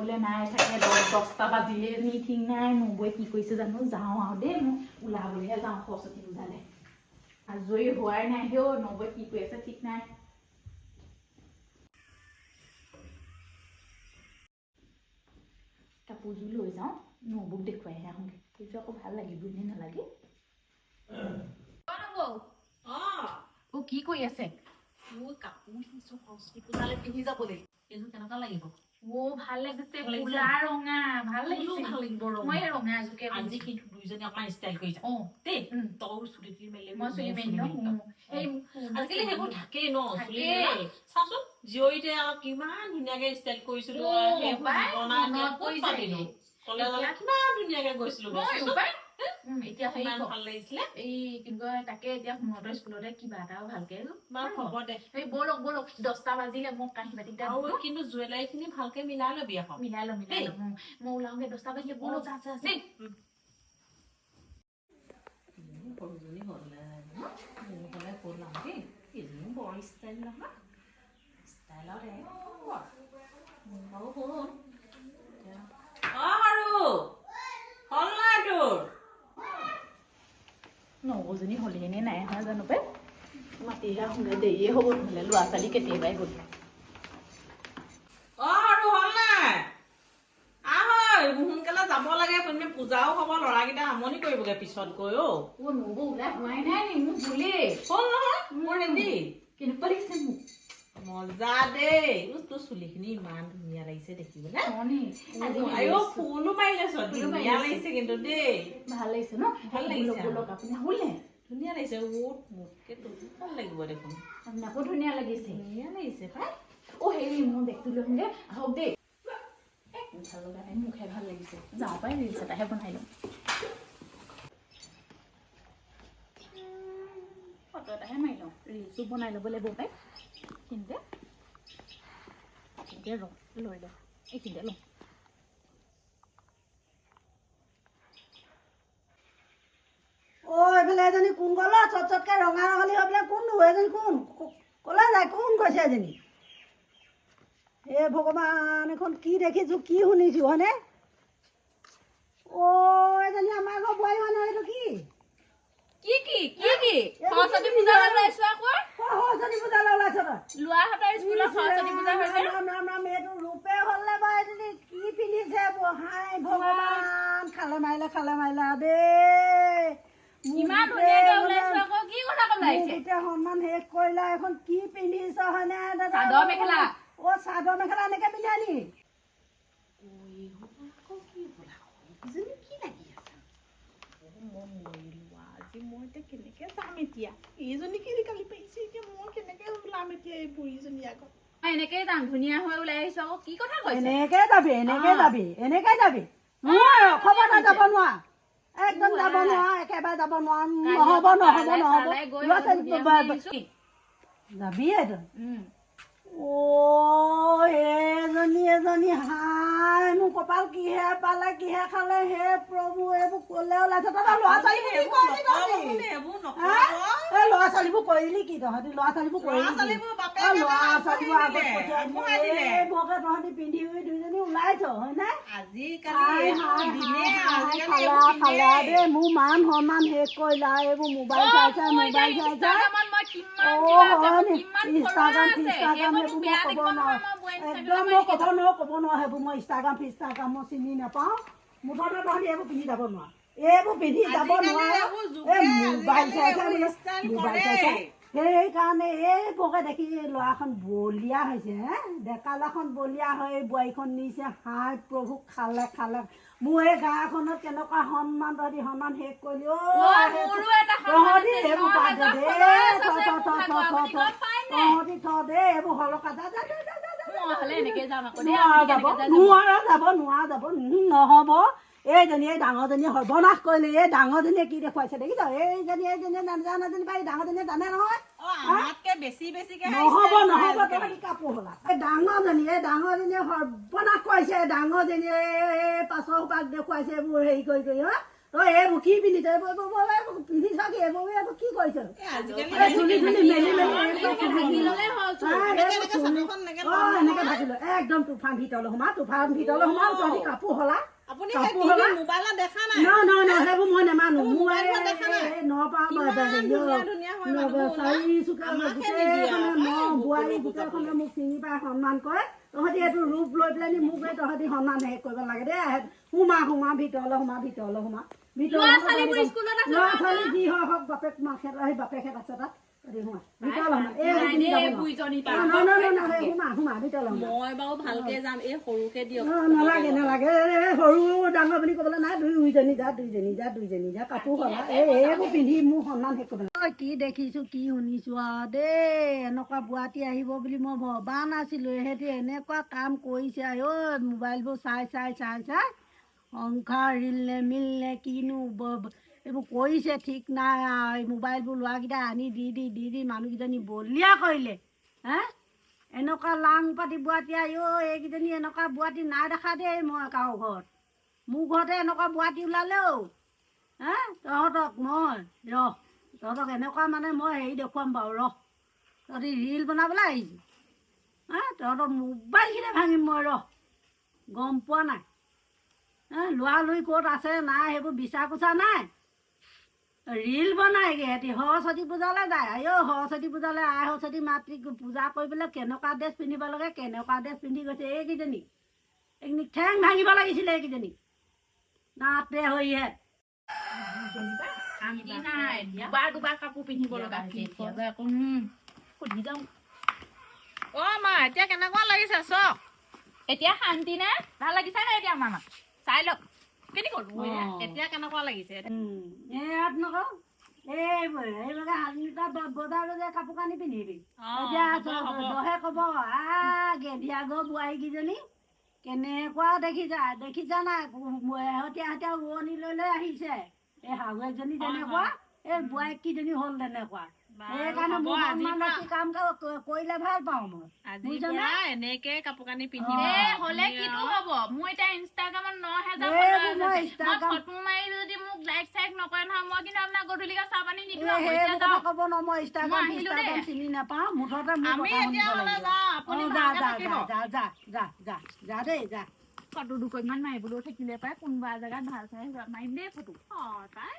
যাবলৈ নাই চাগে 10টা বাজিলে নি ঠিক নাই নবৌয়ে কি কৰিছে জানো যাওঁ আৰু দেই মই ওলাবলৈহে যাওঁ সৰস্বতী পূজালে আজৰি হোৱাই নাই হেও নবৌয়ে কি কৰি আছে ঠিক নাই কাপোৰযোৰ লৈ যাওঁ নবৌক দেখুৱাইহে আহোঁগৈ সেইযোৰ আকৌ ভাল লাগিব নে নালাগে কি কৰি আছে মোৰ কাপোৰ কিনিছো সৰস্বতী পূজালে পিন্ধি যাবলৈ এইযোৰ কেনেকুৱা লাগিব ভাল লাগিছে কুলা ৰঙা ভাল লাগিছে ভাল লাগিব মই ৰঙা এযোৰকে আজি কিন্তু দুইজনী অকমান ষ্টাইল কৰি যাওঁ দেই তই চুলি ফিৰি মেলি মই চুলি মেলি আজিকালি সেইবোৰ থাকেই ন চুলি চাচোন জীয়ৰীতে আৰু কিমান ধুনীয়াকে ষ্টাইল কৰিছিলো কলেজলৈ কিমান ধুনীয়াকে গৈছিলো এতিয়া ভাল লাগিছিলে এই কিন্তু তাকে এতিয়া সিহঁতৰ স্কুলতে কিবা এটা ভালকে হ'ব দে এই বলক 10টা বাজিলে মোক কাঁহী বাতি কিন্তু জুৱেলাৰী খিনি ভালকে মিলাই লবি আকৌ মিলাই লম মই ওলাওঁগে 10টা বাজিলে বলক যা দেই সৰুজনী হ'লে হ'লে ক'লাম দেই এইজনীও বৰ ষ্টাইল নহয় ষ্টাইলত বাৰু শুন হ'ল নাই তোৰ নবৌজনী হ'লেই নে নাই হয় জানো পাই মাতিহে আহোঁগে দেৰিয়ে হ'ব নহ'লে ল'ৰা ছোৱালী কেতিয়াবাই গ'ল আৰু হ'ল নাই সোনকালে যাব লাগে পূজাও হ'ব ল'ৰাকেইটা আমনি কৰিবগে পিছত গৈ নবৌ ওলাই হোৱাই নাই নি মোক ভুলেই হ'ল নহয় মোৰ ৰেডি কেনেকুৱা লাগিছে মোক মজা দেই তোৰ চুলিখিনি ইমান ধুনীয়া লাগিছে দেখিবলৈ ফুলো মাৰি লৈছ ধুনীয়া লাগিছে কিন্তু দেই ভাল লাগিছে ন ভাল লাগিছে আপুনি শুলে ধুনীয়া লাগিছে মোতকে তোৰ ভাল লাগিব দেখোন আপোনাকো ধুনীয়া লাগিছে পাই হেৰি মোৰ বেগটো লৈ আহোঁগে আহক দেই ভাল লগা নাই মুখে ভাল লাগিছে যাওঁ পাই ৰিলচ এটাহে বনাই লওঁ ফটো এটাহে মাৰি লওঁ ৰিলচো বনাই ল'ব লাগিব পাই কিন্তু লৈ লওঁ এইখিনিতে লওঁ এইফালে এজনী কোন গ'ল চটকে ৰঙা ৰঙালী হৈ পেলাই কোন এজনী কোন ক'লে যায় কোন কৈছে এজনী হে ভগৱান এখন কি দেখিছোঁ কি শুনিছোঁ হয়নে এজনী আমাৰ ঘৰ বোৱাৰী মানুহ এইটো কি সৰস্বতী পূজালৈ ওলাইছো আকৌ সৰস্বতী পূজালৈ ওলাইছ তই ল'ৰাহঁতৰ স্কুলত সৰস্বতী পূজা হৈছে এইটো ৰূপে হ'লে বা এজনী কি পিন্ধিছে বহাই ভগৱান খালে মাৰিলে দেই ইমান ধুনীয়াকে ওলাইছো আকৌ কি কথা কলাইছে গোটেই সন্মান শেষ কৰিলা এখন কি পিন্ধিছ হয়নে চাদৰ মেখেলা চাদৰ মেখেলা এনেকে পিন্ধা নি মই কেনেকে যাম এতিয়া এইজনী কি কালি পাইছে এতিয়া মই কেনেকে ওলাম এতিয়া এই বুঢ়ীজনী আগত এনেকেই যাম ধুনীয়া হৈ ওলাই আহিছো আকৌ কি কথা কৈছে এনেকে যাবি খবৰ যাব নোৱাৰ একদম যাব নোৱাৰ একেবাৰে যাব নোৱাৰ নহ'ব যাবি এজনী হাই মোৰ কপাল কিহে পালে কিহে খালে হে প্ৰভু এইবোৰ ক'লে ওলাইছে তহঁতৰ ল'ৰা ছোৱালীবোৰ কৰিলি কি তহঁতি ল'ৰা ছোৱালীবোৰ তহঁতি পিন্ধি দুইজনী ওলাইছ হয় নাই খালে দেই মোৰ মান সন্মান শেষ কৰিলা এইবোৰ মোবাইল চাইছা ইনষ্টাগ্ৰাম একদম মই ক'ব নোৱাৰো সেইবোৰ মই ইনষ্টাগ্ৰাম মই চিনি নাপাওঁ মুঠতে তহঁতি এইবোৰ পিন্ধি যাব নোৱাৰ মোবাইল চাইছা সেইকাৰণে এইবোৰকে দেখি ল'ৰাখন বলিয়া হৈছে ডেকা ল'ৰাখন বলিয়া হৈ বোৱাৰীখন নিছে হাই প্ৰভু খালে মোৰ এই গাঁওখনত কেনেকুৱা সন্মান তহঁতি সন্মান শেষ কৰিলি তহঁতি এইবোৰ এইবোৰ হলকা যাব নহ'ব এইজনীয়ে ডাঙৰজনীয়ে সৰ্বনাশ কৰিলে এই ডাঙৰজনীয়ে কি দেখুৱাইছে দেখিছ এইজনীয়ে নাজানাজনী পাই ডাঙৰজনীয়ে জানে নহয় নহ'ব তহঁতি কাপোৰ হ'লা এই ডাঙৰজনীয়ে সৰ্বনাশ কৰিছে ডাঙৰজনীয়ে পাছৰ সোপাক দেখুৱাইছে এইবোৰ হেৰি কৰি তই এইবোৰ কি পিন্ধিছ পিন্ধিছ কি এইবোৰ কি কৰিছ এনেকে ঢাকি আছিলো একদম তুফান ভিতৰলৈ সোমা তহঁতি কাপোৰ হলা আপুনি কাপোৰ হলা মোবাইলত দেখা নাই সেইবোৰ মই নেমানো মোৰ দেখা নাই। বোৱাৰী গোটেইখনে মোক চিনি পাই সন্মান কৰে তহঁতি এইটো ৰূপ লৈ পেলাই মোক তহঁতি সন্মান হেৰি কৰিব লাগে দেই সোমা ভিতৰলৈ সোমা ল'ৰা ছোৱালী যি হয় হওক বাপেক বাপেকহেঁত আছে তাত ভালকে যাম এই সৰুকে দিয়ক নালাগে সৰু ডাঙৰ বুলি ক'বলৈ নাই দুইজনী যা কাপোৰ সলা এইবোৰ পিন্ধি মোৰ সন্মান শেষ কৰিব কি দেখিছো কি শুনিছো আৰু দেই এনেকুৱা বোৱাৰী আহিব বুলি মই ভবা নাছিলো এহেঁতি এনেকুৱা কাম কৰিছে ঐ মোবাইলবোৰ চাই সংসাৰ ৰিল নে মিল নে কিনো এইবোৰ কৰিছে ঠিক নাই আৰু এই মোবাইলবোৰ ল'ৰাকেইটা আনি দি মানুহকেইজনী বলিয়া কৰিলে হে এনেকুৱা লাং পাতি বোৱাৰী এইকেইজনী এনেকুৱা বোৱাৰী নাই দেখা দেই মই কাৰো ঘৰত মোৰ ঘৰতে এনেকুৱা বোৱাৰী ওলালেও হে তহঁতক এনেকুৱা মানে মই হেৰি দেখুৱাম বাৰু তহঁতি ৰিল বনাবলৈ আহিছোঁ তহঁতৰ মোবাইলকেইটা ভাঙিম মই গম পোৱা নাই ল'ৰা লুই ক'ত আছে নাই সেইবোৰ বিচাৰ কোচা নাই ৰিল বনাইগে সিহঁতি সৰস্বতী পূজালৈ যায় সৰস্বতী পূজালৈ আই সৰস্বতী মাতৃক পূজা কৰিবলৈ কেনেকুৱা ড্ৰেছ পিন্ধিব লাগে কেনেকুৱা ড্ৰেছ পিন্ধি গৈছে এইকেইজনী ঠেং ভাঙিব লাগিছিলে এইকেইজনী নাতে হৈহে দুবাৰ কাপোৰ পিন্ধিব লগা সুধি যাওঁ মা এতিয়া কেনেকুৱা লাগিছে চক এতিয়া শান্তি নে ভাল লাগিছে নাই এতিয়া আমাৰ চাই লওক এতিয়া কেনেকুৱা লাগিছে ইয়াত নকওঁ এইভাগে বজাৰ কাপোৰ কানি পিন্ধিবি এতিয়া দহে কব গেধিয়া বোৱাৰীকেইজনী কেনেকুৱা দেখিছা নাই শেহতীয়া উৰণি লৈ আহিছে এই শাহুৱেকজনী তেনেকুৱা এই বোৱাৰীকেইজনী হ'ল তেনেকুৱা সেইকাৰণে মোৰ সন্মান ৰাখি কাম কৰিলে ভাল পাওঁ মই এনেকে কাপোৰ কানি পিন্ধিব হলে কিটো হব মোৰ এতিয়া ইনষ্টাগ্ৰামত 9,000 ফটো মাৰি যদি মোক লাইক চাইক নকৰে নহয় মই কিন্তু আপোনাক গধূলিকে চাহ পানী নিদিওঁ ক'ব ন মই ইনষ্টাগ্ৰাম চিনি নাপাওঁ মুঠতে যা দেই যা ফটো দুকপমান মাৰিবলৈও থাকিলে পাই কোনোবা জেগাত ভাল চাই মাৰিম দেই ফটো তাই